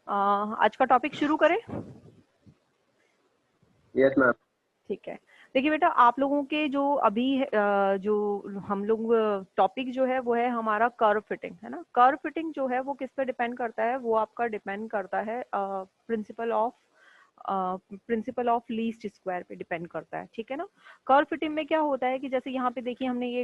आज का टॉपिक शुरू करें? Yes ma'am. ठीक है। देखिए बेटा, आप लोगों के जो अभी जो हम लोग टॉपिक जो है वो है हमारा कर्व फिटिंग, है ना। कर्व फिटिंग जो है वो किस पे डिपेंड करता है? वो आपका डिपेंड करता है प्रिंसिपल ऑफ लीस्ट स्क्वायर पे डिपेंड करता है, ठीक है ना। कर्व फिटिंग में क्या होता है कि जैसे यहाँ पे देखिए हमने ये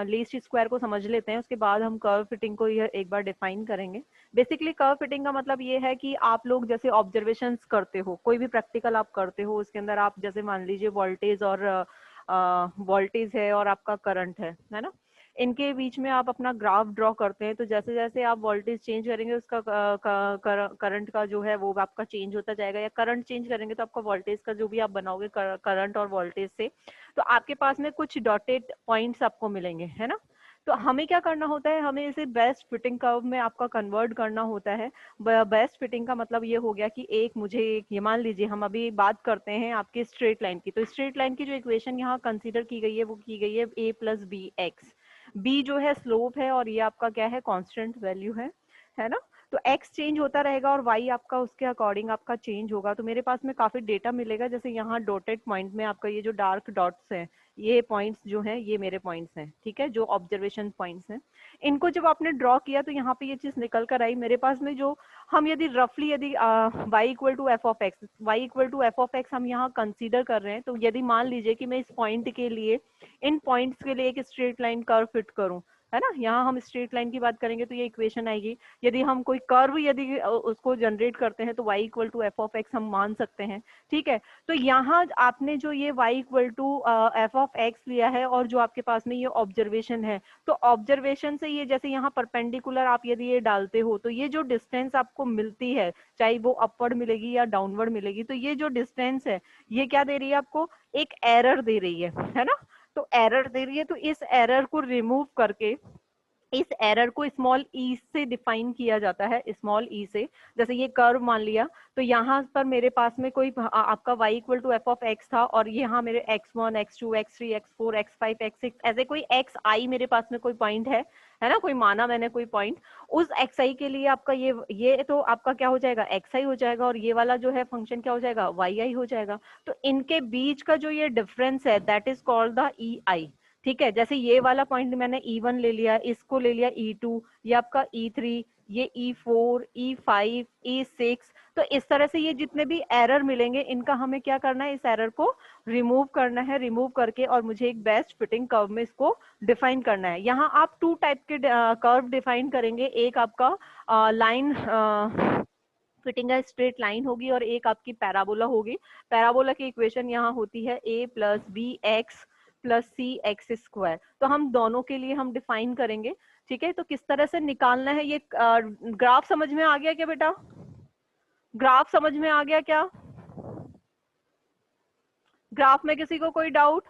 लीस्ट स्क्वायर को समझ लेते हैं, उसके बाद हम कर्व फिटिंग को ये एक बार डिफाइन करेंगे। बेसिकली कर्व फिटिंग का मतलब ये है कि आप लोग जैसे ऑब्जर्वेशंस करते हो, कोई भी प्रैक्टिकल आप करते हो, उसके अंदर आप जैसे मान लीजिए वोल्टेज है और आपका करंट है ना। इनके बीच में आप अपना ग्राफ ड्रॉ करते हैं, तो जैसे जैसे आप वोल्टेज चेंज करेंगे उसका करंट का जो है वो आपका चेंज होता जाएगा, या करंट चेंज करेंगे तो आपका वोल्टेज का जो भी आप बनाओगे करंट और वोल्टेज से, तो आपके पास में कुछ डॉटेड पॉइंट्स आपको मिलेंगे, है ना। तो हमें क्या करना होता है, हमें इसे बेस्ट फिटिंग कर्व में आपका कन्वर्ट करना होता है। बेस्ट फिटिंग का मतलब ये हो गया कि ये मान लीजिए हम अभी बात करते हैं आपके स्ट्रेट लाइन की, तो स्ट्रेट लाइन की जो इक्वेशन यहाँ कंसीडर की गई है वो की गई है a plus B X. B जो है स्लोप है और ये आपका क्या है, कांस्टेंट वैल्यू है ना। तो x चेंज होता रहेगा और y आपका उसके अकॉर्डिंग आपका चेंज होगा। तो मेरे पास में काफी डेटा मिलेगा, जैसे यहाँ डॉटेड पॉइंट में आपका ये जो डार्क डॉट्स हैं, ये पॉइंट्स जो हैं ये मेरे पॉइंट्स हैं, ठीक है, जो ऑब्जर्वेशन पॉइंट्स हैं। इनको जब आपने ड्रॉ किया तो यहाँ पे ये चीज निकल कर आई मेरे पास में, जो हम यदि रफली यदि y equal to F of X हम यहाँ कंसीडर कर रहे हैं, तो यदि मान लीजिए कि मैं इस पॉइंट के लिए, इन पॉइंट्स के लिए एक स्ट्रेट लाइन कर्व फिट करूं, है ना। यहाँ हम स्ट्रेट लाइन की बात करेंगे तो ये इक्वेशन आएगी। यदि हम कोई कर्व यदि उसको जनरेट करते हैं तो y equal to F of X हम मान सकते हैं, ठीक है। तो यहाँ आपने जो ये y equal to F of X लिया है और जो आपके पास में ये ऑब्जर्वेशन है, तो ऑब्जर्वेशन से ये जैसे यहाँ परपेंडिकुलर आप यदि ये डालते हो तो ये जो डिस्टेंस आपको मिलती है, चाहे वो अपवर्ड मिलेगी या डाउनवर्ड मिलेगी, तो ये जो डिस्टेंस है ये क्या दे रही है आपको, एक एरर दे रही है ना। तो एरर दे रही है, तो इस एरर को रिमूव करके इस एरर को स्मॉल ई से डिफाइन किया जाता है, स्मॉल ई से। जैसे ये कर्व मान लिया, तो यहाँ पर मेरे पास में कोई आपका y equal to F of X था और यहाँ मेरे x1 x2 x3 x4 x5 x6 ऐसे कोई xi मेरे पास में कोई पॉइंट है ना, कोई माना मैंने कोई पॉइंट, उस xi के लिए आपका ये तो आपका क्या हो जाएगा, xi हो जाएगा, और ये वाला जो है फंक्शन क्या हो जाएगा, yi हो जाएगा। तो इनके बीच का जो ये डिफरेंस है that is called the ei, ठीक है। जैसे ये वाला पॉइंट मैंने E1 ले लिया, इसको ले लिया E2, ये आपका E3, ये E4, E5, E6। तो इस तरह से ये जितने भी एरर मिलेंगे इनका हमें क्या करना है, इस एरर को रिमूव करना है, रिमूव करके और मुझे एक बेस्ट फिटिंग कर्व में इसको डिफाइन करना है। यहाँ आप टू टाइप के कर्व डिफाइन करेंगे, एक आपका लाइन फिटिंग है, स्ट्रेट लाइन होगी, और एक आपकी पैराबोला होगी। पैराबोला की इक्वेशन यहाँ होती है a plus B X plus C X square. तो हम दोनों के लिए हम डिफाइन करेंगे, ठीक है। तो किस तरह से निकालना है ये ग्राफ समझ में आ गया क्या बेटा? ग्राफ समझ में आ गया क्या? ग्राफ में किसी को कोई डाउट?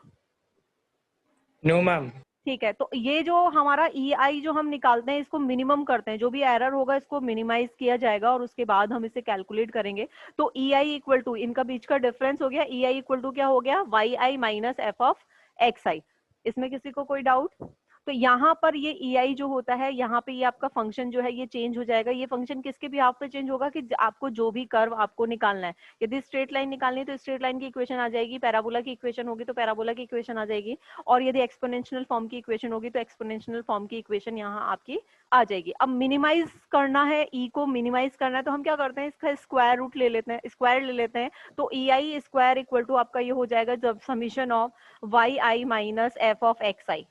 No ma'am. ठीक है। तो ये जो हमारा ei जो हम निकालते हैं, इसको मिनिमम करते हैं, जो भी एरर होगा इसको मिनिमाइज किया जाएगा और उसके बाद हम इसे कैलकुलेट करेंगे। तो ei इक्वल टू, इनका बीच का डिफरेंस हो गया, ei इक्वल टू क्या हो गया, yi minus F of xi। इसमें किसी को कोई डाउट? तो यहाँ पर ये ei जो होता है, यहाँ पे ये आपका फंक्शन जो है ये चेंज हो जाएगा। ये फंक्शन किसके भी आप पे चेंज होगा कि आपको जो भी कर्व आपको निकालना है, यदि स्ट्रेट लाइन निकालनी है तो स्ट्रेट लाइन की इक्वेशन आ जाएगी, पैराबोला की इक्वेशन होगी तो पैराबोला की इक्वेशन आ जाएगी, और यदि एक्सपोनेंशियल फॉर्म की इक्वेशन होगी तो एक्सपोनेंशियल फॉर्म की इक्वेशन यहाँ आपकी आ जाएगी। अब मिनिमाइज करना है, ई को मिनिमाइज करना है, तो हम क्या करते हैं, इसका स्क्वायर रूट ले लेते हैं, स्क्वायर ले लेते हैं। तो E I square equal to आपका ये हो जाएगा जब summation of Y I minus F of X I,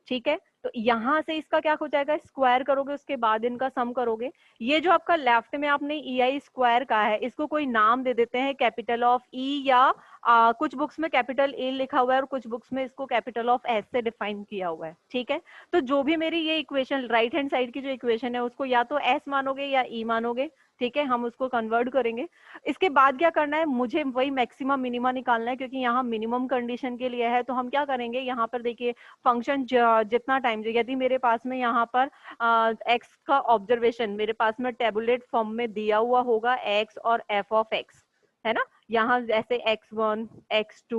ठीक है। तो यहां से इसका क्या हो जाएगा, स्क्वायर करोगे उसके बाद इनका सम करोगे। ये जो आपका लेफ्ट में आपने ई आई स्क्वायर का है, इसको कोई नाम दे देते हैं, कैपिटल ऑफ ई, या कुछ बुक्स में कैपिटल ए लिखा हुआ है और कुछ बुक्स में इसको कैपिटल ऑफ एस से डिफाइन किया हुआ है, ठीक है। तो जो भी मेरी ये इक्वेशन राइट हैंड साइड की जो इक्वेशन है उसको या तो एस मानोगे या ई मानोगे, ठीक है, हम उसको कन्वर्ट करेंगे। इसके बाद क्या करना है, मुझे वही मैक्सिमम मिनिमा निकालना है, क्योंकि यहाँ मिनिमम कंडीशन के लिए है। तो हम क्या करेंगे, यहाँ पर देखिए फंक्शन जितना टाइम, यदि मेरे पास में यहाँ पर एक्स का ऑब्जर्वेशन मेरे पास में टेबुलेट फॉर्म में दिया हुआ होगा, एक्स और एफ ऑफ एक्स, है ना। यहाँ जैसे x1 x2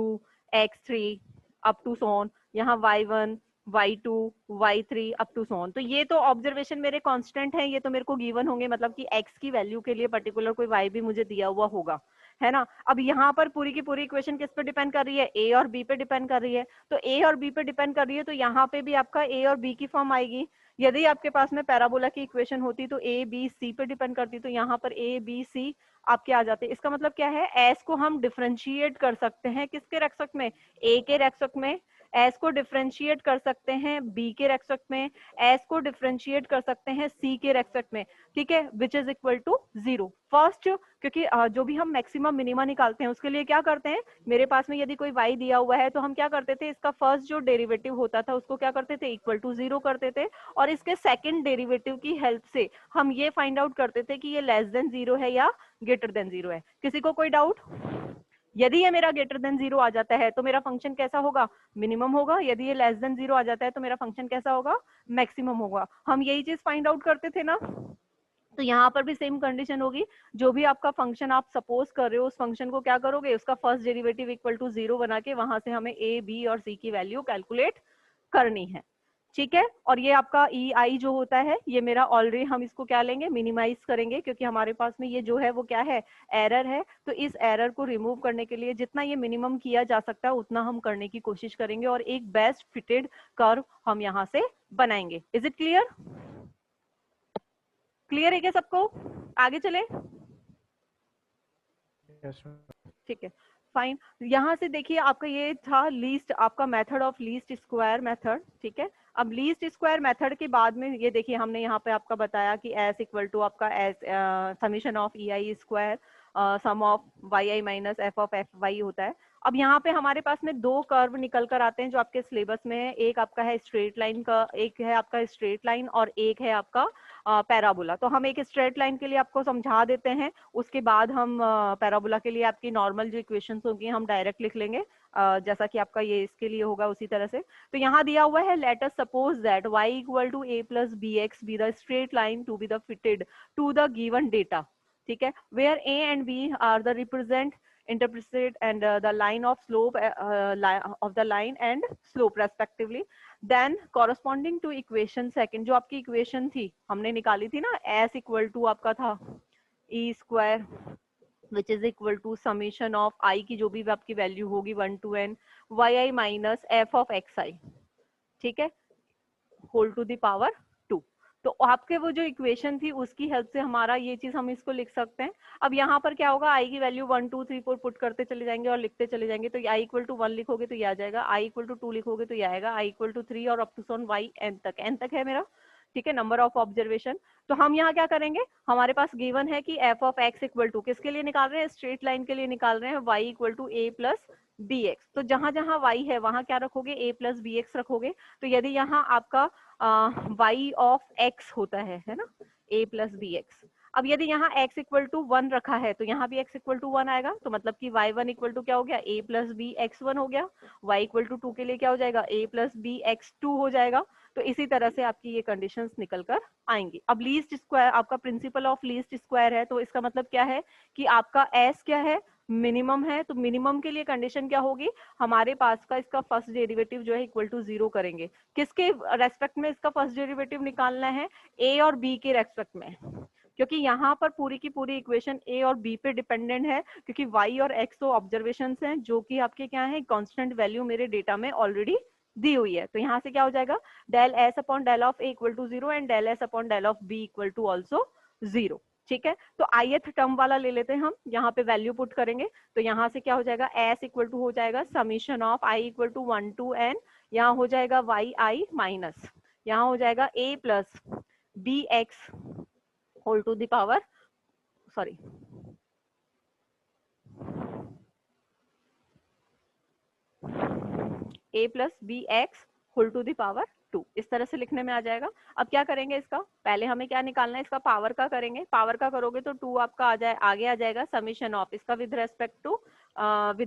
x3 up to सोन, यहाँ y1 y2, y3 up to so on. तो ये तो ऑब्जर्वेशन मेरे कांस्टेंट हैं, ये तो मेरे को गिवन होंगे, मतलब कि x की वैल्यू के लिए पर्टिकुलर कोई y भी मुझे दिया हुआ होगा, है ना। अब यहाँ पर पूरी की पूरी इक्वेशन किस पे डिपेंड कर रही है, a और b पे डिपेंड कर रही है। तो a और b पे डिपेंड कर रही है, तो यहाँ पे भी आपका a और b की फॉर्म आएगी। यदि आपके पास में पैराबोला की इक्वेशन होती तो a b c पे डिपेंड करती, तो यहाँ पर a b c आपके आ जाते। इसका मतलब क्या है, s को हम डिफरेंशिएट कर सकते हैं किसके रेस्पेक्ट में, a के रेस्पेक्ट में, s को डिफरेंशिएट कर सकते हैं b के रेस्पेक्ट में, s को डिफरेंशिएट कर सकते हैं c के रेस्पेक्ट में, ठीक है, which is equal to 0। First, क्योंकि जो भी हम मैक्सिमम मिनिमा निकालते हैं उसके लिए क्या करते हैं, मेरे पास में यदि कोई y दिया हुआ है तो हम क्या करते थे, इसका फर्स्ट जो डेरिवेटिव होता था उसको क्या करते थे, इक्वल टू 0 करते थे, और इसके सेकंड डेरिवेटिव की हेल्प से हम ये फाइंड आउट करते थे कि ये लेस देन 0 है या ग्रेटर देन 0 है। किसी को कोई डाउट? यदि ये मेरा ग्रेटर देन 0 आ जाता है तो मेरा फंक्शन कैसा होगा, मिनिमम होगा। यदि ये लेस देन 0 आ जाता है तो मेरा फंक्शन कैसा होगा, मैक्सिमम होगा। हम यही चीज फाइंड आउट करते थे ना। तो यहाँ पर भी सेम कंडीशन होगी, जो भी आपका फंक्शन आप सपोज कर रहे हो उस फंक्शन को क्या करोगे, उसका फर्स्ट डेरिवेटिव इक्वल टू 0 बना के वहां से हमें a b और c की वैल्यू कैलकुलेट करनी है, ठीक है। और ये आपका ई आई जो होता है ये मेरा ऑलरेडी, हम इसको क्या लेंगे, मिनिमाइज करेंगे, क्योंकि हमारे पास में ये जो है वो क्या है, एरर है। तो इस एरर को रिमूव करने के लिए जितना ये मिनिमम किया जा सकता है उतना हम करने की कोशिश करेंगे, और एक बेस्ट फिटेड कर्व हम यहाँ से बनाएंगे। Is it clear? क्लियर है क्या सबको? आगे चले? Yes, ma'am. ठीक है, फाइन। यहाँ से देखिए आपका ये था लीस्ट, आपका method of least square method, ठीक है। अब लीस्ट स्क्वायर मेथड के बाद में ये देखिए हमने यहाँ पे आपका बताया कि एस इक्वल टू आपका S summation of E I square sum of Y I minus F of F Y होता है। अब यहाँ पे हमारे पास में दो कर्व निकल कर आते हैं जो आपके सिलेबस में है, एक आपका है स्ट्रेट लाइन का, एक है आपका स्ट्रेट लाइन, और एक है आपका पैराबोला। तो हम एक स्ट्रेट लाइन के लिए आपको समझा देते हैं, उसके बाद हम पैराबोला के लिए आपकी नॉर्मल जो इक्वेशंस होंगी हम डायरेक्ट लिख लेंगे, जैसा कि आपका ये इसके लिए होगा उसी तरह से। तो यहाँ दिया हुआ है, let us suppose that y equal to a plus B X be the straight line to be the fitted to the given data, ठीक है, where a and b are the represent interpreted and the line of slope of the line and slope respectively, then corresponding to equation second, जो आपकी equation थी हमने निकाली थी ना, s equal to आपका था e square which is equal to summation of i की जो भी आपकी वैल्यू होगी 1 to n yi minus F of X I, ठीक है, होल टू द पावर 2। तो आपके वो जो इक्वेशन थी उसकी हेल्प से हमारा ये चीज हम इसको लिख सकते हैं। अब यहाँ पर क्या होगा, आई की वैल्यू 1 2 3 4 पुट करते चले जाएंगे और लिखते चले जाएंगे। तो आई इक्वल टू 1 लिखोगे तो ये आ जाएगा, आई इक्वल टू 2 लिखोगे तो ये आएगा, आई इक्वल टू 3 और अप टू सोन वाई एन तक है मेरा, ठीक है, नंबर ऑफ ऑब्जर्वेशन। तो हम यहाँ क्या करेंगे, हमारे पास गिवन है कि F of X equal to किसके लिए निकाल रहे हैं, स्ट्रेट लाइन के लिए निकाल रहे हैं, Y equal to A plus B x. तो जहां जहां y है वहां क्या रखोगे, a प्लस बी एक्स रखोगे। तो यदि यहाँ आपका y ऑफ x होता है ना, a प्लस बी एक्स। अब यदि यहाँ x इक्वल टू 1 रखा है तो यहाँ भी x इक्वल टू 1 आएगा, तो मतलब कि y1 इक्वल टू क्या हो गया, a प्लस बी एक्स 1 हो गया, y इक्वल टू 2 के लिए क्या हो जाएगा, a प्लस बी एक्स 2 हो जाएगा। तो इसी तरह से आपकी ये कंडीशंस निकल कर आएंगी। अब लीस्ट स्क्वायर आपका प्रिंसिपल ऑफ लीस्ट स्क्वायर है, तो इसका मतलब क्या है कि आपका s क्या है, मिनिमम है। तो मिनिमम के लिए कंडीशन क्या होगी, हमारे पास का इसका फर्स्ट डेरिवेटिव जो है इक्वल टू 0 करेंगे। किसके रेस्पेक्ट में इसका फर्स्ट डेरिवेटिव निकालना है, a और b के रेस्पेक्ट में, क्योंकि यहाँ पर पूरी की पूरी इक्वेशन a और b पे डिपेंडेंट है, क्योंकि y और x तो ऑब्जर्वेशंस हैं जो कि आपके क्या है, कांस्टेंट वैल्यू मेरे डेटा में ऑलरेडी दी हुई है। तो यहाँ से क्या हो जाएगा, del s upon del of a equal to 0 and del s upon del of b equal to also 0, ठीक है। तो ith टर्म वाला ले लेते हैं हम, यहाँ पे वैल्यू पुट करेंगे। तो यहाँ से क्या हो जाएगा, s इक्वल टू हो जाएगा summation of i equal to 1 to n, यहाँ हो जाएगा वाई आई माइनस, यहाँ हो जाएगा a plus B X whole to the power, sorry a plus B X whole to the power 2, इस तरह से लिखने में आ जाएगा। अब क्या करेंगे, इसका पहले हमें क्या निकालना है, इसका पावर का करेंगे। पावर का करोगे तो 2 आपका आगे आ जाएगा समीशन ऑफ इसका विद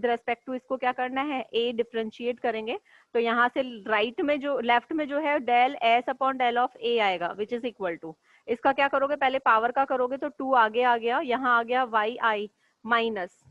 रेस्पेक्ट टू इसको क्या करना है, a डिफरेंशिएट करेंगे। तो यहाँ से राइट में जो लेफ्ट में जो है del s upon del of a आएगा विच इज इक्वल टू, इसका क्या करोगे, पहले पावर का करोगे तो 2 आगे आ गया, यहाँ आ गया Y I minus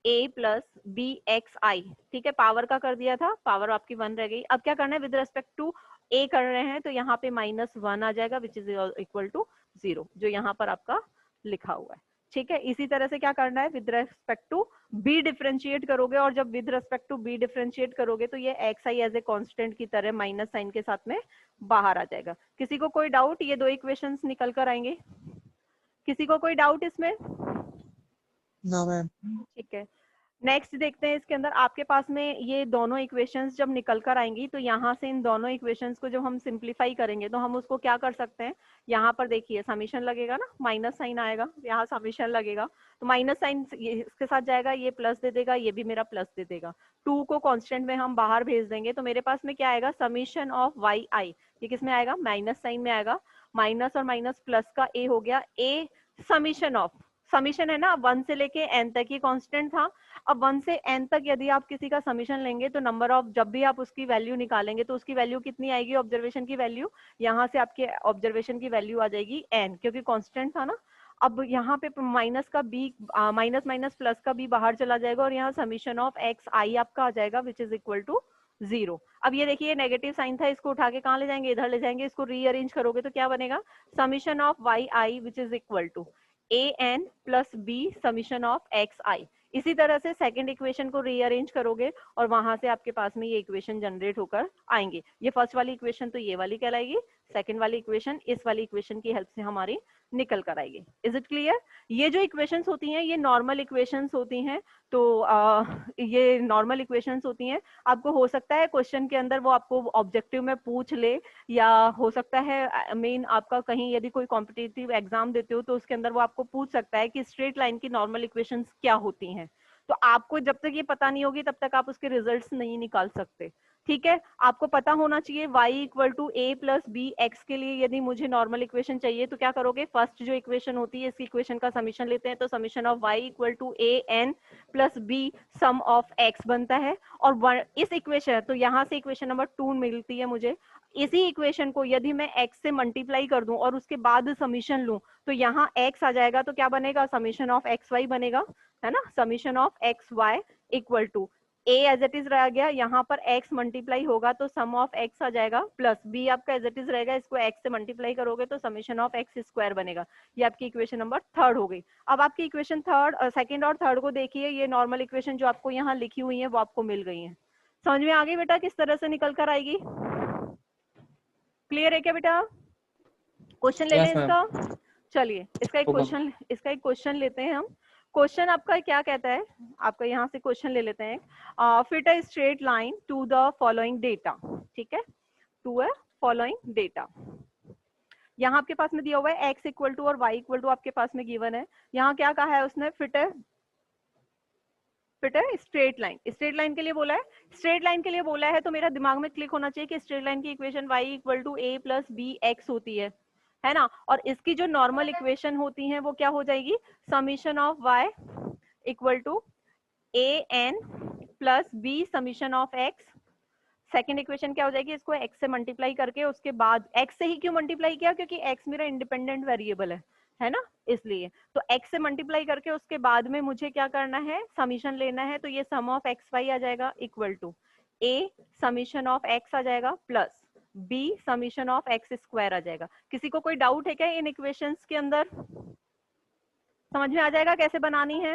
a plus B X I, ठीक है, पावर का कर दिया था, पावर आपकी 1 रह गई। अब क्या करना है, विद रेस्पेक्ट टू ए कर रहे हैं तो यहाँ पे -1 आ जाएगा विच इज इक्वल टू 0, जो यहाँ पर आपका लिखा हुआ है। ठीक है, इसी तरह से क्या करना है, with respect to B differentiate करोगे, और जब with respect to B differentiate करोगे तो ये X I as a constant की तरह माइनस साइन के साथ में बाहर आ जाएगा। किसी को कोई डाउट, ये दो इक्वेशंस निकल कर आएंगे, किसी को कोई डाउट इसमें? No ma'am. ठीक है, नेक्स्ट देखते हैं इसके अंदर आपके पास में ये दोनों इक्वेशंस जब निकल कर आएंगी तो यहाँ से इन दोनों इक्वेशंस को जब हम सिंप्लीफाई करेंगे तो हम उसको क्या कर सकते हैं, यहाँ पर देखिए समीशन लगेगा ना, माइनस साइन आएगा, यहाँ समीशन लगेगा तो माइनस साइन इसके साथ जाएगा, ये प्लस दे देगा, ये भी मेरा प्लस दे देगा, 2 को कांस्टेंट में हम बाहर भेज देंगे तो मेरे पास में क्या आएगा, समीशन ऑफ वाई आई, ये किस में आएगा, माइनस साइन में आएगा, माइनस और माइनस प्लस का ए हो गया, ए समीशन ऑफ, समीशन है ना 1 से लेके n तक ही कांस्टेंट था, अब 1 से n तक यदि आप किसी का समीशन लेंगे तो नंबर ऑफ, जब भी आप उसकी वैल्यू निकालेंगे तो उसकी वैल्यू कितनी आएगी, ऑब्जर्वेशन की वैल्यू, यहाँ से आपके ऑब्जर्वेशन की वैल्यू आ जाएगी n, क्योंकि कांस्टेंट था ना। अब यहाँ पे माइनस का b, माइनस माइनस प्लस का b बाहर चला जाएगा और यहाँ समीशन ऑफ एक्स आई आपका आ जाएगा विच इज इक्वल टू 0। अब ये देखिए नेगेटिव साइन था, इसको उठा के कहाँ ले जाएंगे, इधर ले जाएंगे, इसको रीअरेंज करोगे तो क्या बनेगा, summation of Y I which is equal to A N plus B summation of X I. इसी तरह से सेकंड इक्वेशन को रीअरेंज करोगे और वहां से आपके पास में ये इक्वेशन जनरेट होकर आएंगे। ये फर्स्ट वाली इक्वेशन तो ये वाली कहलाएगी, सेकंड वाली इक्वेशन इस वाली इक्वेशन की हेल्प से हमारी निकल कर आएगी। Is it clear? ये जो इक्वेशंस होती हैं ये नॉर्मल इक्वेशंस होती हैं, तो ये नॉर्मल इक्वेशंस होती हैं। आपको हो सकता है क्वेश्चन के अंदर वो आपको ऑब्जेक्टिव में पूछ ले, या हो सकता है मेन आपका कहीं यदि कोई कॉम्पिटिटिव एग्जाम देते हो तो उसके अंदर वो आपको पूछ सकता है कि स्ट्रेट लाइन की नॉर्मल इक्वेशंस क्या होती हैं। तो आपको जब तक ये पता नहीं होगी तब तक आप उसके रिजल्ट्स नहीं निकाल सकते। ठीक है, आपको पता होना चाहिए y equal to A plus B X के लिए यदि मुझे नॉर्मल इक्वेशन चाहिए तो क्या करोगे, फर्स्ट जो इक्वेशन होती है इस इक्वेशन का समीशन लेते हैं, तो summation of y equal to A N plus B sum of x बनता है। और इस इक्वेशन, तो यहाँ से इक्वेशन नंबर 2 मिलती है मुझे। इसी इक्वेशन को यदि मैं x से मल्टीप्लाई कर दूं और उसके बाद समीशन लूं तो यहाँ x आ जाएगा, तो क्या बनेगा, समीशन ऑफ एक्स वाई बनेगा, है ना, summation of x Y equal to a as it is रह गया, यहाँ पर x मल्टीप्लाई होगा तो सम ऑफ x आ जाएगा, प्लस b आपका एज इट इज रहेगा, इसको x से मल्टीप्लाई करोगे तो समीशन ऑफ एक्स स्क्वायर बनेगा। ये आपकी इक्वेशन नंबर 3 हो गई। अब आपकी इक्वेशन सेकंड और थर्ड को देखिए, ये नॉर्मल इक्वेशन जो आपको यहाँ लिखी हुई है वो आपको मिल गई है। समझ में आ गई बेटा किस तरह से निकल कर आएगी? क्लियर है क्या बेटा? क्वेश्चन ले लें इसका। चलिए इसका एक क्वेश्चन लेते हैं हम। क्वेश्चन आपका क्या कहता है, आपका यहाँ से क्वेश्चन ले लेते हैं। Fit a straight line to the following data, ठीक है, टू अ फॉलोइंग डेटा। यहाँ आपके पास में दिया हुआ है x इक्वल टू और y इक्वल टू आपके पास में गिवन है। यहाँ क्या कहा है उसने, फिट है स्ट्रेट लाइन, स्ट्रेट लाइन के लिए बोला है, स्ट्रेट लाइन के लिए बोला है तो मेरा दिमाग में क्लिक होना चाहिए कि स्ट्रेट लाइन की equation y equal to A plus B X होती है ना, और इसकी जो नॉर्मल इक्वेशन होती है वो क्या हो जाएगी, summation of y equal to A N plus B summation of X. Second equation क्या हो जाएगी, इसको x से मल्टीप्लाई करके उसके बाद, x से ही क्यों मल्टीप्लाई किया, क्योंकि x मेरा इंडिपेंडेंट वेरिएबल है ना, इसलिए तो x से मल्टीप्लाई करके उसके बाद में मुझे क्या करना है, समीशन लेना है, तो ये सम ऑफ एक्स वाई आ जाएगा equal to a summation of x आ जाएगा plus b summation of X square आ जाएगा। किसी को कोई डाउट है क्या इन इक्वेशंस के अंदर? समझ में आ जाएगा कैसे बनानी है?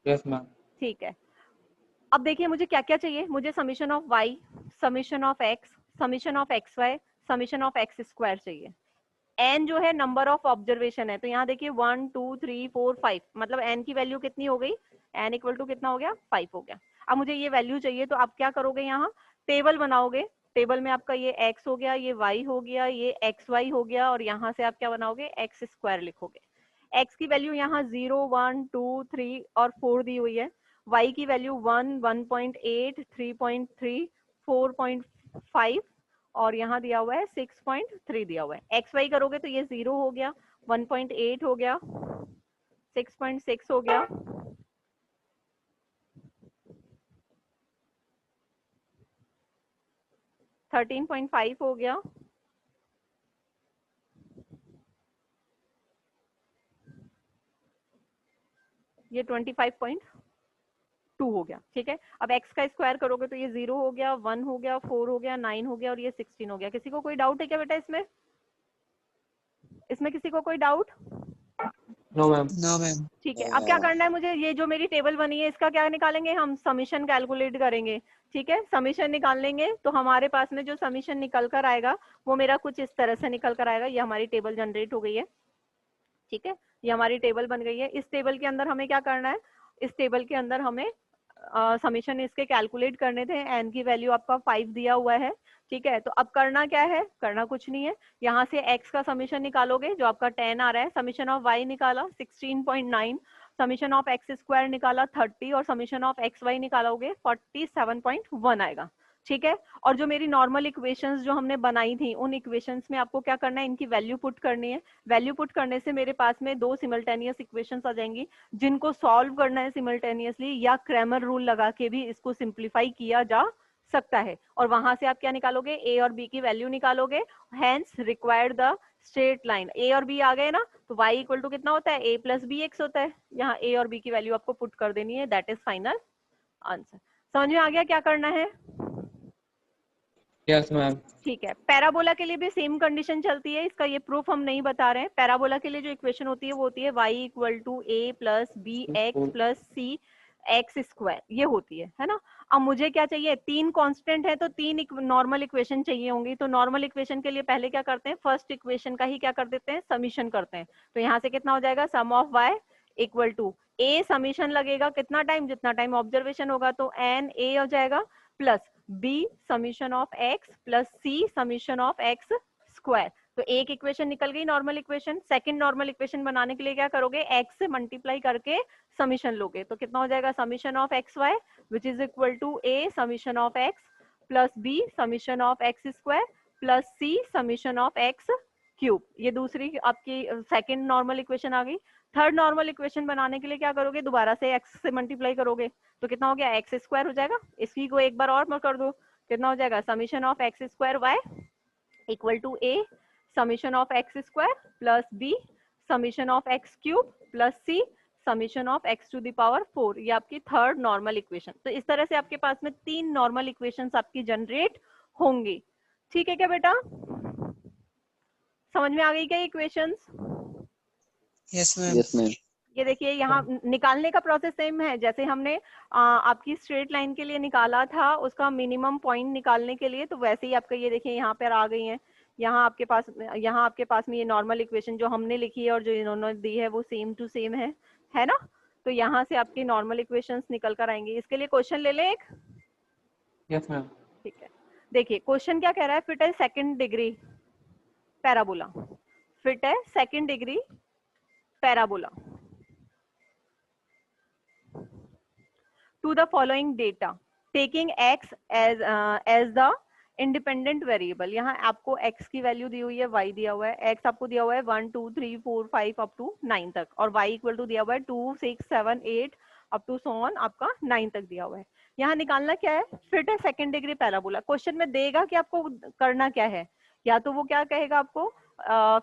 Yes ma'am. ठीक है, अब देखिए मुझे क्या क्या चाहिए, मुझे summation of y, summation of x, summation of x Y, summation of X square चाहिए। n जो है नंबर ऑफ ऑब्जर्वेशन है, तो यहाँ देखिए 1 2 3 4 5, मतलब n की वैल्यू कितनी हो गई, n इक्वल टू कितना हो गया, 5 हो गया। अब मुझे ये वैल्यू चाहिए तो आप क्या करोगे, यहाँ टेबल बनाओगे, टेबल में आपका ये x हो गया, ये y हो गया, ये एक्स वाई हो गया, और यहाँ से आप क्या बनाओगे, एक्स स्क्वायर लिखोगे। x की वैल्यू यहाँ 0 1 2 3 और 4 दी हुई है, y की वैल्यू 1 1.8 3.3 4.5 और यहाँ दिया हुआ है 6.3 दिया हुआ है। एक्स वाई करोगे तो ये 0 हो गया, 1.8 हो गया, 6.6 हो गया, 13.5 हो गया, ये 25. 2 हो गया, ठीक है। अब x का स्क्वायर करोगे तो ये 0 हो गया, 1 हो गया, 4 हो गया, 9 हो गया और ये 16 हो गया। किसी को कोई डाउट है क्या बेटा इसमें? इसमें किसी को कोई डाउट? No ma'am. ना मैम। ठीक है, अब क्या करना है मुझे, ये जो मेरी टेबल बनी है इसका क्या निकालेंगे हम, समीशन कैलकुलेट करेंगे। ठीक है, समीशन निकाल लेंगे तो हमारे पास में जो समीशन निकल कर आएगा वो मेरा कुछ इस तरह से निकल कर आएगा। ये हमारी टेबल जनरेट हो गई है, ठीक है, ये हमारी टेबल बन गई है। इस टेबल के अंदर हमें क्या करना है, इस टेबल के अंदर हमें समीशन इसके कैलकुलेट करने थे। एन की वैल्यू आपका 5 दिया हुआ है, ठीक है। तो अब करना क्या है, करना कुछ नहीं है, यहाँ से x का समीशन निकालोगे जो आपका 10 आ रहा है, समीशन ऑफ y निकाला 16.9, समीशन ऑफ एक्स स्क्वायर निकाला 30 और समीशन ऑफ एक्स वाई निकालोगे 47.1 आएगा, ठीक है। और जो मेरी नॉर्मल इक्वेशंस जो हमने बनाई थी उन इक्वेशंस में आपको क्या करना है, इनकी वैल्यू पुट करनी है। वैल्यू पुट करने से मेरे पास में 2 सिमल्टेनियस इक्वेशंस आ जाएंगी जिनको सॉल्व करना है सिमल्टेनियसली, या क्रैमर रूल लगा के भी इसको सिंप्लीफाई किया जा सकता है। और वहां से आप क्या निकालोगे, ए और बी की वैल्यू निकालोगे। Hence required the straight line, A और बी आ गए ना, तो y इक्वल टू कितना होता है, a प्लस बी एक्स होता है। यहाँ a और b की वैल्यू आपको पुट कर देनी है, दैट इज फाइनल आंसर। समझ में आ गया क्या करना है? Yes ma'am. ठीक है, पैराबोला के लिए भी सेम कंडीशन चलती है, इसका ये प्रूफ हम नहीं बता रहे हैं। पैराबोला के लिए जो इक्वेशन होती है वो होती है y equal to a plus B X plus C X square, ये होती है ना। अब मुझे क्या चाहिए, 3 कांस्टेंट है तो 3 नॉर्मल इक्वेशन चाहिए होंगी। तो नॉर्मल इक्वेशन के लिए पहले क्या करते हैं, फर्स्ट इक्वेशन का ही क्या कर देते हैं, समीशन करते हैं। तो यहाँ से कितना हो जाएगा, sum of y equal to a, summation लगेगा कितना टाइम, जितना टाइम ऑब्जर्वेशन होगा, तो n a हो जाएगा, plus b summation of x plus c summation of x square. तो एक इक्वेशन निकल गई normal equation. Second normal equation बनाने के लिए क्या करोगे, x से मल्टीप्लाई करके समीशन लोगे, तो कितना हो जाएगा, summation of x Y which is equal to a summation of x plus b summation of x square plus c summation of x cube. ये दूसरी आपकी सेकंड नॉर्मल इक्वेशन आ गई। थर्ड नॉर्मल इक्वेशन बनाने के लिए क्या करोगे, दोबारा से x से मल्टीप्लाई करोगे, तो कितना हो गया, एक्स स्क्वायर हो जाएगा। इसी को एक बार और कर दो, कितना हो जाएगा, summation of X square Y equal to a summation of X square plus b summation of X cube plus c summation of x to the power 4। ये आपकी थर्ड नॉर्मल इक्वेशन। तो इस तरह से आपके पास में 3 नॉर्मल इक्वेशंस आपकी generate होंगी, ठीक है क्या बेटा? समझ में आ गई क्या equations? Yes ma'am. Yes ma'am. ये देखिए यहाँ निकालने का प्रोसेस सेम है जैसे हमने आपकी स्ट्रेट लाइन के लिए निकाला था, उसका मिनिमम पॉइंट निकालने के लिए, तो वैसे ही आपका ये देखिए यहाँ पर आ गई है। यहाँ आपके पास में ये नॉर्मल इक्वेशन जो हमने लिखी है और जो इन्होंने दी है वो सेम टू सेम है ना। तो यहाँ से आपकी नॉर्मल इक्वेशंस निकल कर आएंगी। इसके लिए क्वेश्चन ले लें एक। Yes ma'am. ठीक है, देखिए क्वेश्चन क्या कह रहा है, फिट है सेकंड डिग्री पैराबोला, फिट है second degree parabola to the following data taking x as the independent variable. यहाँ आपको x की वैल्यू दी हुई है, y दिया हुआ है, x आपको दिया हुआ है 1 2 3 4 5 अप टू 9 तक, और y इक्वल टू दिया हुआ है 2 6 7 8 अप टू सो ऑन आपका 9 तक दिया हुआ है। यहाँ निकालना क्या है, फिट है सेकंड डिग्री पैराबोला। क्वेश्चन में देगा कि आपको करना क्या है, या तो वो क्या कहेगा आपको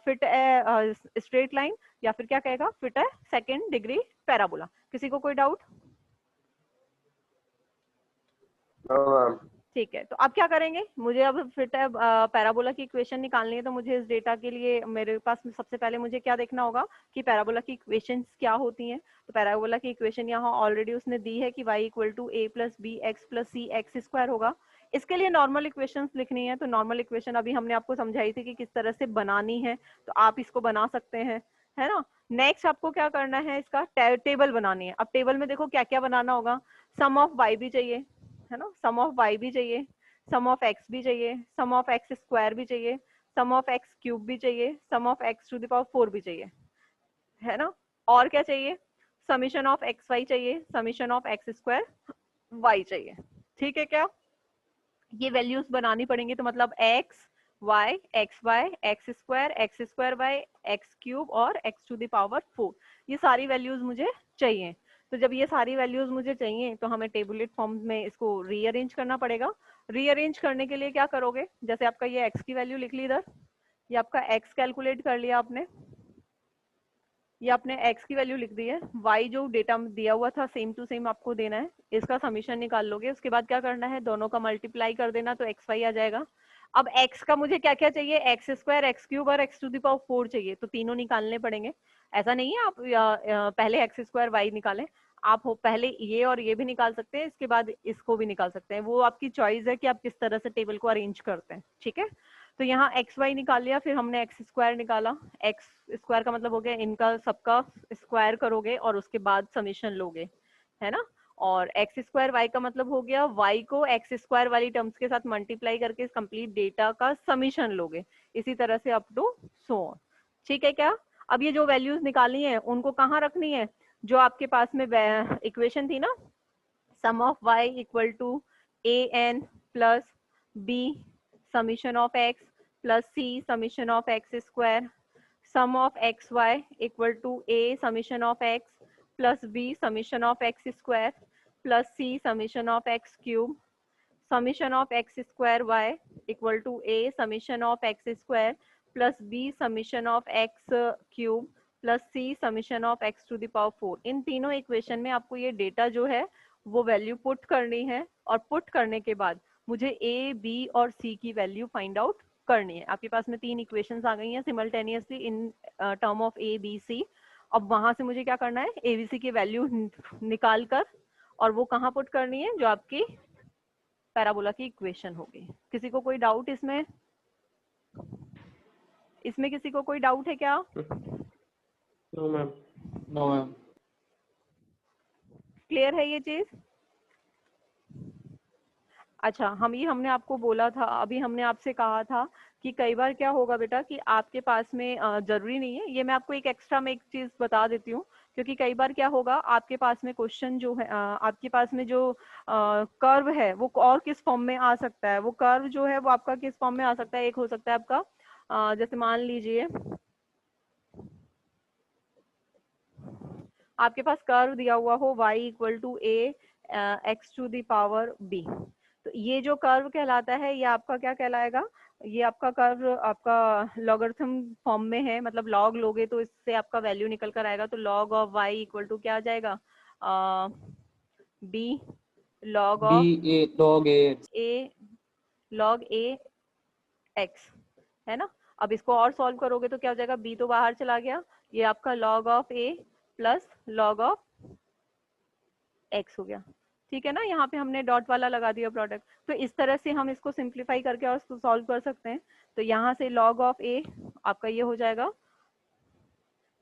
फिट है स्ट्रेट लाइन, या फिर क्या कहेगा फिट है सेकंड डिग्री पैराबोला। किसी को कोई डाउट? ठीक है, तो अब क्या करेंगे, मुझे अब फिट है पैराबोला की इक्वेशन निकालनी है। तो मुझे इस डेटा के लिए मेरे पास सबसे पहले मुझे क्या देखना होगा कि पैराबोला की इक्वेशंस क्या होती हैं। तो पैराबोला की इक्वेशन यहाँ ऑलरेडी उसने दी है कि y equal to a plus B X plus C X square होगा। इसके लिए नॉर्मल इक्वेशंस लिखनी है। तो नॉर्मल इक्वेशन अभी हमने आपको समझाई थी कि किस तरह से बनानी है, तो आप इसको बना सकते हैं, है ना। नेक्स्ट आपको क्या करना है, इसका टेबल बनानी है। अब टेबल में देखो क्या क्या बनाना होगा, सम ऑफ y भी चाहिए, है ना, सम ऑफ y भी चाहिए, सम ऑफ x भी चाहिए, सम ऑफ x स्क्वायर भी चाहिए, सम ऑफ x क्यूब भी चाहिए, sum of x to the power 4 भी चाहिए, है ना। और क्या चाहिए, समीशन ऑफ एक्स वाई चाहिए, summation of X square Y चाहिए, ठीक है क्या। ये वैल्यूज बनानी पड़ेंगी, तो मतलब x y x square y x cube और x टू द पावर 4, ये सारी वैल्यूज मुझे चाहिए। तो जब ये सारी वैल्यूज मुझे चाहिए तो हमें टेबुलेट फॉर्म में इसको रीअरेंज करना पड़ेगा। रीअरेंज करने के लिए क्या करोगे, जैसे आपका ये x की वैल्यू लिख ली इधर, ये आपका x कैलकुलेट कर लिया आपने, ये आपने x की वैल्यू लिख दी है, y जो डेटा दिया हुआ था सेम टू सेम आपको देना है, इसका समीशन निकाल लोगे। उसके बाद क्या करना है, दोनों का मल्टीप्लाई कर देना तो xy आ जाएगा। अब x का मुझे क्या क्या चाहिए, एक्स स्क्वायर, एक्स क्यूब और x टू द पावर 4 चाहिए, तो तीनों निकालने पड़ेंगे। ऐसा नहीं है आप पहले एक्स स्क्वायर वाई निकालें, आप पहले ये और ये भी निकाल सकते हैं, इसके बाद इसको भी निकाल सकते हैं, वो आपकी चॉइस है कि आप किस तरह से टेबल को अरेंज करते हैं। ठीक है, तो यहाँ एक्स वाई निकाल लिया, फिर हमने एक्स स्क्वायर निकाला। एक्स स्क्वायर का मतलब हो गया इनका सबका स्क्वायर करोगे और उसके बाद समीशन लोगे, है ना। और एक्स स्क्वायर वाई का मतलब हो गया वाई को एक्स स्क्वायर वाली टर्म्स के साथ मल्टीप्लाई करके कंप्लीट डेटा का समीशन लोगे, इसी तरह से अप टू सो ऑन। ठीक है क्या। अब ये जो वैल्यूज निकालनी है उनको कहाँ रखनी है, जो आपके पास में इक्वेशन थी ना, sum of y equal to a n plus b summation of x plus c summation of x square, sum of x Y equal to a summation of x plus b summation of x square plus c summation of x cube, summation of x square y equal to a summation of x square plus b summation of x cube plus c summation of x to the power 4। इन तीनों equation में आपको ये data जो है वो value put करनी है, और पुट करने के बाद मुझे a, b और c की वैल्यू फाइंड आउट करनी है। आपके पास में तीन इक्वेशंस आ गई हैं simultaneously in term of a, b, c। अब वहां से मुझे क्या करना है, a, b, c की वैल्यू निकाल कर और वो कहाँ पुट करनी है, जो आपकी पैराबोला की इक्वेशन होगी। किसी को कोई डाउट इसमें, इसमें किसी को कोई डाउट है क्या? No ma'am, no ma'am. Clear है ये चीज? अच्छा, हमने आपको बोला था, अभी हमने आपसे कहा था कि कई बार क्या होगा बेटा कि आपके पास में जरूरी नहीं है, ये मैं आपको एक एक्स्ट्रा में एक चीज बता देती हूँ, क्योंकि कई बार क्या होगा आपके पास में क्वेश्चन जो है आपके पास में जो कर्व है वो और किस फॉर्म में आ सकता है, वो कर्व जो है वो आपका किस फॉर्म में आ सकता है। एक हो सकता है आपका जैसे मान लीजिए आपके पास कर्व दिया हुआ हो y equal to a x to the power b, तो ये जो कर्व कहलाता है ये आपका क्या कहलाएगा, ये आपका कर्व आपका लॉगरिथम फॉर्म में है, मतलब लॉग लोगे तो इससे आपका वैल्यू निकल कर आएगा, तो log of y equal to क्या आ जाएगा, b log b of a log a. a log a x, है ना। अब इसको और सॉल्व करोगे तो क्या हो जाएगा, b तो बाहर चला गया, ये आपका log of a plus log of x हो गया। ठीक है ना, यहाँ पे हमने डॉट वाला लगा दिया प्रोडक्ट, तो इस तरह से हम इसको सिंप्लीफाई करके और इसको सॉल्व कर सकते हैं। तो यहाँ से लॉग ऑफ a आपका ये हो जाएगा,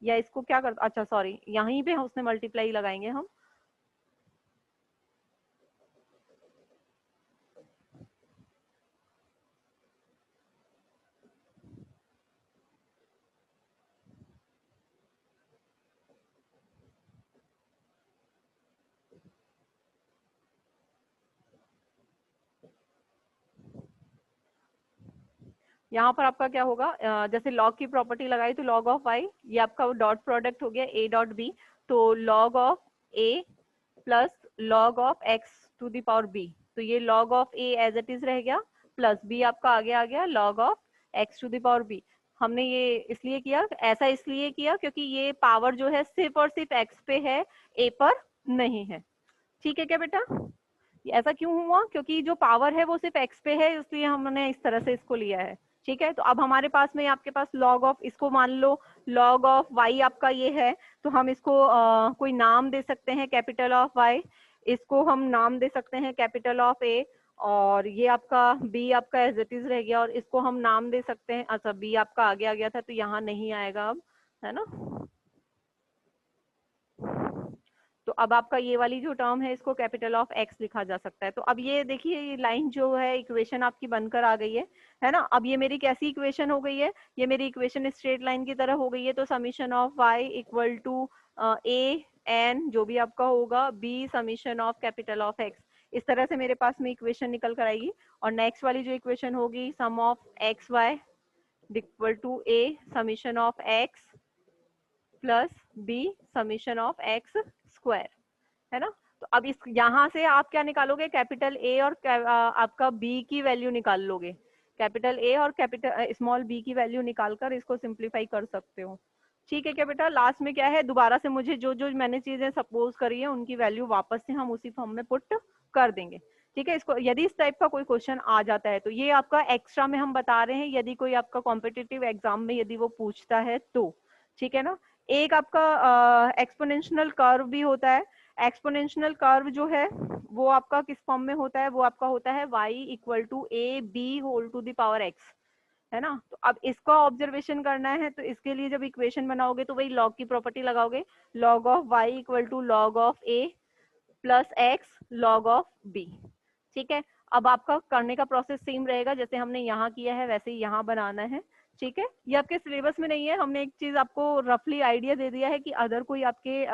या इसको क्या कर, अच्छा सॉरी यहीं पे उसने मल्टीप्लाई लगाएंगे हम, यहाँ पर आपका क्या होगा, जैसे लॉग की प्रॉपर्टी लगाई तो लॉग ऑफ y, ये आपका डॉट प्रोडक्ट हो गया a डॉट b, तो log of a plus log of x to the power b, तो ये log of a as it is रह गया, प्लस b आपका आगे आ गया log of x to the power b। हमने ये इसलिए किया, ऐसा इसलिए किया क्योंकि ये पावर जो है सिर्फ और सिर्फ x पे है, a पर नहीं है। ठीक है क्या बेटा, ऐसा क्यों हुआ, क्योंकि जो पावर है वो सिर्फ x पे है, इसलिए हमने इस तरह से इसको लिया है। ठीक है, तो अब हमारे पास में आपके पास log ऑफ, इसको मान लो log ऑफ y आपका ये है, तो हम इसको कोई नाम दे सकते हैं कैपिटल ऑफ y, इसको हम नाम दे सकते हैं कैपिटल ऑफ a, और ये आपका b आपका एज इट इज रह गया, और इसको हम नाम दे सकते हैं, अच्छा b आपका आगे आ गया था तो यहाँ नहीं आएगा अब, है ना। तो अब आपका ये वाली जो टर्म है इसको कैपिटल ऑफ x लिखा जा सकता है। तो अब ये देखिए ये लाइन जो है इक्वेशन आपकी बनकर आ गई है ना। अब ये मेरी कैसी इक्वेशन हो गई है, ये मेरी इक्वेशन स्ट्रेट लाइन की तरह हो गई है, तो summation of y equal to a n जो भी आपका होगा b summation of capital of x, इस तरह से मेरे पास में इक्वेशन निकल कर आएगी। और नेक्स्ट वाली जो इक्वेशन होगी sum of x Y equal to a summation of x plus b summation of x square, है ना। तो अब इस यहाँ से आप क्या निकालोगे, कैपिटल A और आपका B की वैल्यू निकाल लोगे, कैपिटल A और कैपिटल स्मॉल b की वैल्यू निकालकर इसको सिंप्लीफाई कर सकते हो। ठीक है क्या बेटा? लास्ट में क्या है, दोबारा से मुझे जो जो मैंने चीजें सपोज करी है उनकी वैल्यू वापस से हम उसी फॉर्म में पुट कर देंगे। ठीक है, इसको यदि इस टाइप का कोई क्वेश्चन आ जाता है तो ये आपका एक्स्ट्रा में हम बता रहे हैं, यदि कोई आपका कॉम्पिटिटिव एग्जाम में यदि वो पूछता है तो। ठीक है ना। एक आपका एक्सपोनेंशियल कर्व भी होता है। एक्सपोनेंशियल कर्व जो है वो आपका किस फॉर्म में होता है, वो आपका होता है y equal to a b whole to the power x, है ना। तो अब इसका ऑब्जर्वेशन करना है, तो इसके लिए जब इक्वेशन बनाओगे तो वही लॉग की प्रॉपर्टी लगाओगे, log of y equal to log of a plus x log of b। ठीक है, अब आपका करने का प्रोसेस सेम रहेगा, जैसे हमने यहाँ किया है वैसे ही यहाँ बनाना है। ठीक है, ये आपके सिलेबस में नहीं है, हमने एक चीज आपको रफली आइडिया दे दिया है कि अदर कोई आपके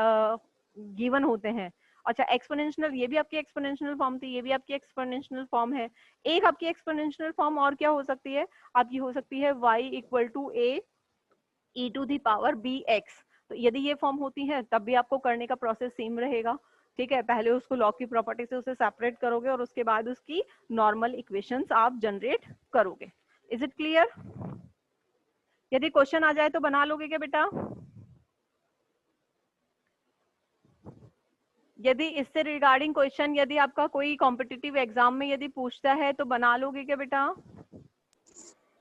गिवन होते हैं। अच्छा, एक्सपोनेंशियल, ये भी आपकी एक्सपोनेंशियल फॉर्म थी, ये भी आपकी एक्सपोनेंशियल फॉर्म है। एक आपकी एक्सपोनेंशियल फॉर्म और क्या हो सकती है आपकी, हो सकती है y equal to a e to the power b x. तो यदि ये फॉर्म होती है तब भी आपको करने का प्रोसेस सेम रहेगा। ठीक है, पहले उसको लॉग की प्रॉपर्टी से उसे सेपरेट करोगे और उसके बाद उसकी नॉर्मल इक्वेशंस आप जनरेट करोगे। Is it clear? यदि क्वेश्चन आ जाए तो बना लोगे क्या बेटा? यदि इससे रिगार्डिंग क्वेश्चन यदि आपका कोई कॉम्पिटिटिव एग्जाम में यदि पूछता है तो बना लोगे क्या बेटा?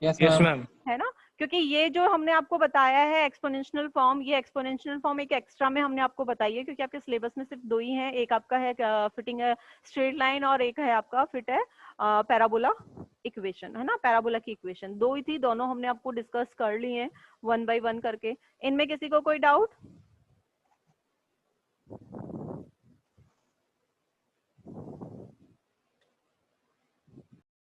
Yes yes ma'am. मैम। है ना, क्योंकि ये जो हमने आपको बताया है एक्सपोनेंशियल फॉर्म, ये एक्सपोनेंशियल फॉर्म एक एक्स्ट्रा में हमने आपको बताई है, क्योंकि आपके सिलेबस में सिर्फ दो ही हैं, एक आपका है फिटिंग स्ट्रेट लाइन और एक है आपका फिट है पैराबोला इक्वेशन, है ना। पैराबोला की इक्वेशन दो ही थी, दोनों हमने आपको डिस्कस कर ली है वन बाय वन करके। इनमें किसी को कोई डाउट?